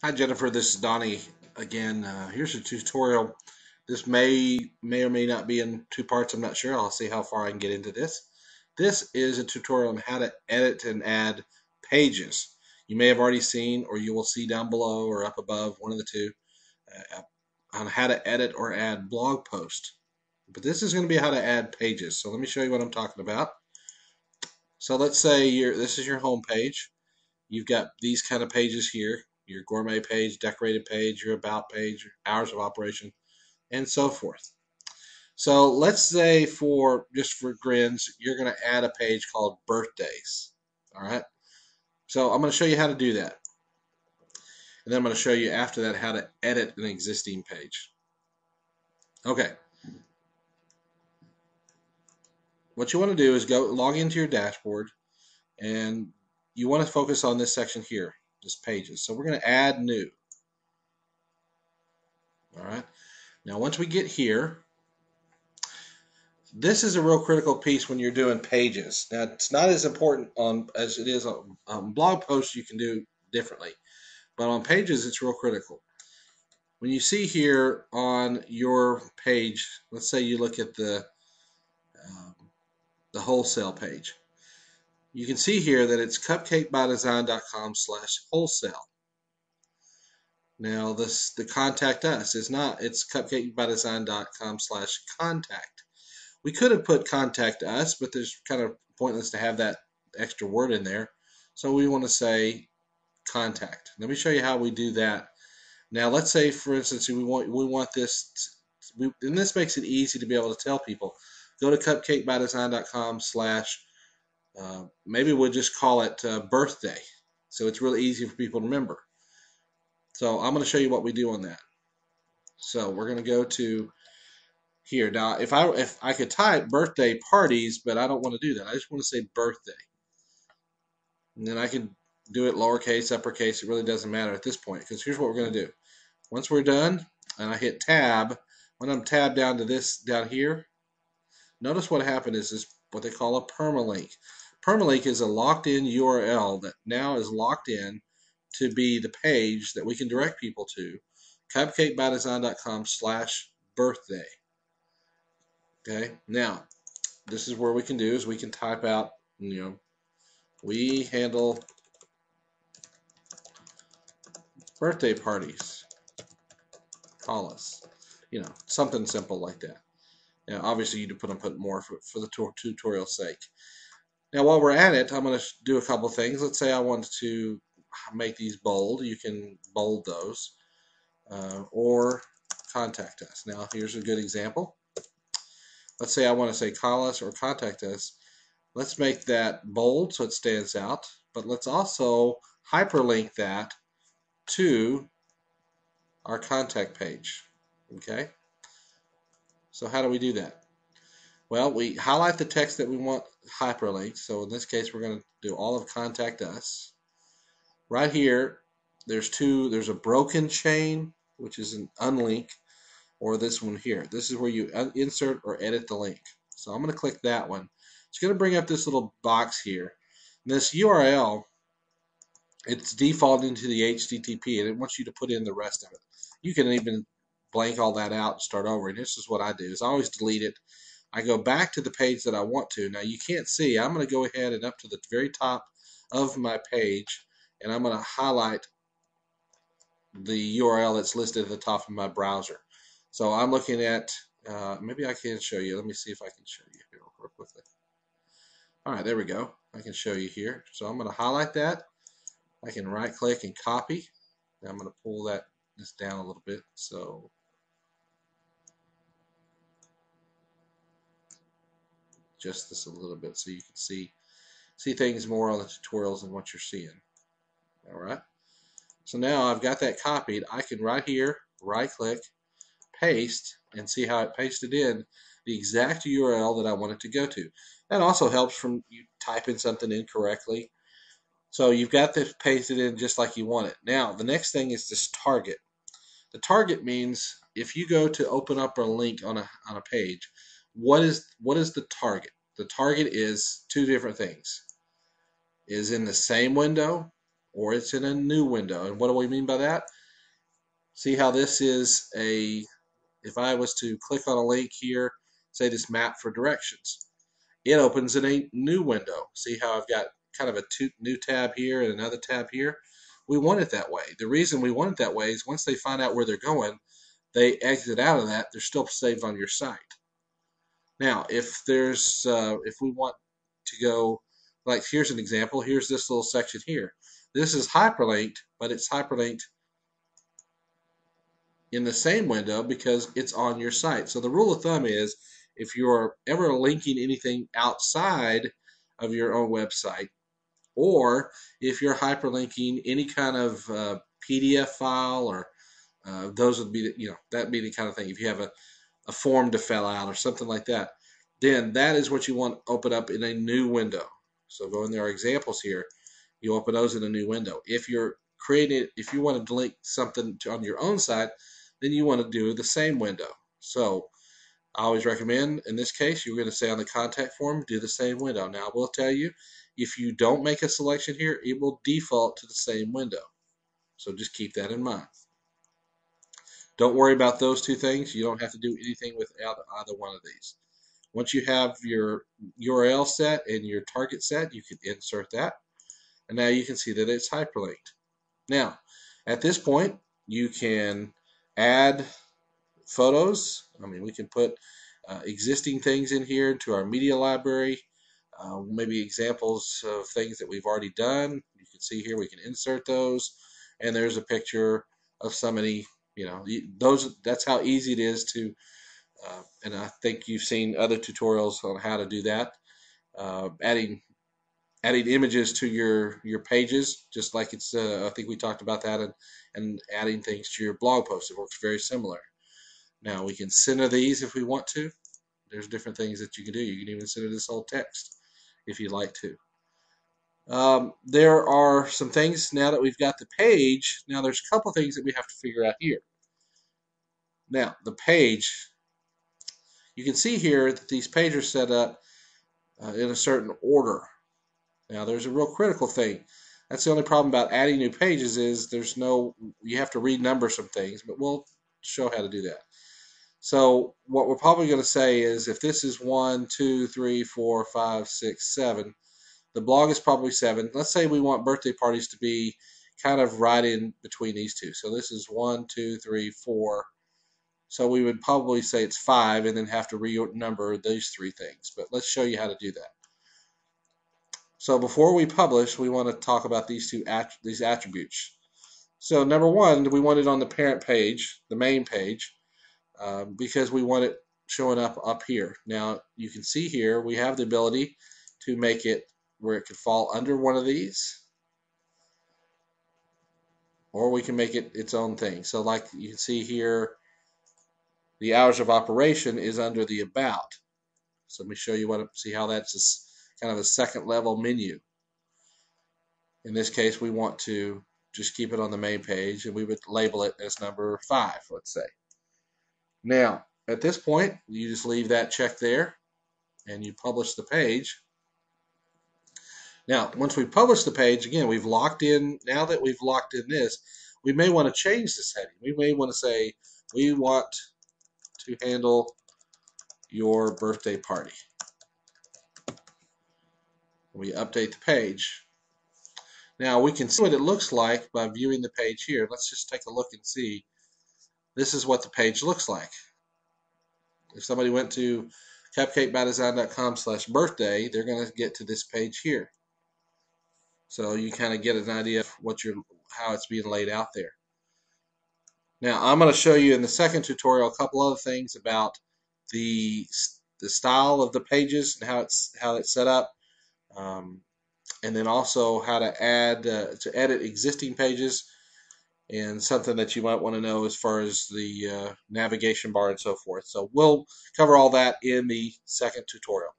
Hi Jennifer, this is Donnie again. Here's a tutorial. This may or may not be in two parts. I'm not sure. I'll see how far I can get into this. This is a tutorial on how to edit and add pages. You may have already seen, or you will see down below or up above, one of the two, uh, on how to edit or add blog posts. But this is going to be how to add pages. So let me show you what I'm talking about. So let's say this is your home page. You've got these kind of pages here, your gourmet page, decorated page, your about page, your hours of operation, and so forth. So let's say just for grins, you're going to add a page called birthdays. All right. So I'm going to show you how to do that. And then I'm going to show you after that how to edit an existing page. Okay. What you want to do is go log into your dashboard and you want to focus on this section here, this pages. So we're going to add new. All right. Now once we get here, this is a real critical piece when you're doing pages. Now, it's not as important as it is on blog posts. You can do differently, but on pages, it's real critical. When you see here on your page, let's say you look at um, the wholesale page, you can see here that it's cupcakebydesign.com/wholesale. Now, the contact us is not. It's cupcakebydesign.com/contact. We could have put contact us, but there's kind of pointless to have that extra word in there. So we want to say contact. Let me show you how we do that. Now let's say, for instance, we want this, and this makes it easy to be able to tell people. Go to cupcakebydesign.com/ maybe we'll just call it birthday, so it's really easy for people to remember. So I'm going to show you what we do on that. So we're going to go to here. Now, if I could type birthday parties, but I don't want to do that. I just want to say birthday. And then I can do it lowercase, uppercase. It really doesn't matter at this point, because here's what we're going to do. Once we're done, and I hit tab, when I'm tabbed down to this down here, notice what happened is what they call a permalink. Permalink is a locked-in URL that now is locked in to be the page that we can direct people to, cupcakebydesign.com/birthday. Okay, now this is where we can do is we can type out, we handle birthday parties. Call us. Something simple like that. Now, obviously, you put more for the tutorial's sake. Now, while we're at it, I'm going to do a couple things. Let's say I want to make these bold. You can bold those, or contact us. Now, here's a good example. Let's say I want to say call us or contact us. Let's make that bold so it stands out, but let's also hyperlink that to our contact page. Okay? So how do we do that? Well, we highlight the text that we want hyperlinked. So in this case, we're going to do all of contact us. Right here, there's a broken chain, which is an unlink, or this one here. This is where you insert or edit the link. So I'm going to click that one. It's going to bring up this little box here. And this URL, it's defaulting to the HTTP, and it wants you to put in the rest of it. You can even blank all that out and start over. And this is what I do, is I always delete it. I go back to the page that I want to. Now you can't see. I'm going to go ahead and up to the very top of my page, and I'm going to highlight the URL that's listed at the top of my browser. So I'm looking at, maybe I can show you. Let me see if I can show you here real quickly. All right, there we go. I can show you here. So I'm going to highlight that. I can right click and copy. Now I'm going to pull this down a little bit. So just this a little bit so you can see things more on the tutorials than what you're seeing. All right. So now I've got that copied. I can right here, right click, paste, and see how it pasted in the exact URL that I want it to go to. That also helps from you typing something incorrectly. So you've got this pasted in just like you want it. Now the next thing is this target. The target means if you go to open up a link on a page, what is the target? The target is two different things. Is in the same window or it's in a new window. And what do we mean by that? See how this is if I was to click on a link here, say this map for directions, it opens in a new window. See how I've got kind of a new tab here and another tab here? We want it that way. The reason we want it that way is once they find out where they're going, they exit out of that, they're still saved on your site. Now, if we want to go, like here's an example, here's this little section here. This is hyperlinked, but it's hyperlinked in the same window because it's on your site. So the rule of thumb is if you're ever linking anything outside of your own website, or if you're hyperlinking any kind of PDF file, or those would be, that'd be the kind of thing. If you have a form to fill out or something like that, then that is what you want to open up in a new window. So go in there, our examples here, you open those in a new window. If you want to link something on your own site, then you want to do the same window. So I always recommend, in this case, you're going to say on the contact form, do the same window. Now, I will tell you, if you don't make a selection here, it will default to the same window. So just keep that in mind. Don't worry about those two things. You don't have to do anything with either one of these. Once you have your URL set and your target set, you can insert that. And now you can see that it's hyperlinked. Now, at this point, you can add photos. I mean, we can put existing things in here to our media library, maybe examples of things that we've already done. You can see here we can insert those, and there's a picture of somebody. That's how easy it is to, and I think you've seen other tutorials on how to do that. Adding images to your pages, just like it's. I think we talked about that, and adding things to your blog post. It works very similar. Now we can center these if we want to. There's different things that you can do. You can even center this whole text if you'd like to. There are some things now that we've got the page. Now there's a couple things that we have to figure out here. Now the page, you can see here that these pages are set up in a certain order. Now there's a real critical thing. That's the only problem about adding new pages is you have to renumber some things, but we'll show how to do that. So what we're probably going to say is if this is 1, 2, 3, 4, 5, 6, 7, the blog is probably 7. Let's say we want birthday parties to be kind of right in between these two. So this is 1, 2, 3, 4. So we would probably say it's 5 and then have to renumber these 3 things. But let's show you how to do that. So before we publish, we want to talk about these attributes. So number 1, we want it on the parent page, the main page. Because we want it showing up here. Now you can see here we have the ability to make it where it could fall under one of these, or we can make it its own thing. So like you can see here, the hours of operation is under the about. So let me show you see how that's kind of a second level menu. In this case, we want to just keep it on the main page, and we would label it as number 5, let's say. Now, at this point, you just leave that check there, and you publish the page. Now, once we publish the page, again, we've locked in. Now that we've locked in this, we may want to change this heading. We may want to say, we want to handle your birthday party. We update the page. Now, we can see what it looks like by viewing the page here. Let's just take a look and see. This is what the page looks like. If somebody went to cupcakebydesign.com/birthday, they're going to get to this page here. So you kind of get an idea of how it's being laid out there. Now I'm going to show you in the second tutorial a couple other things about the style of the pages and how it's set up, and then also how to edit existing pages, and something that you might want to know as far as the navigation bar and so forth. So we'll cover all that in the second tutorial.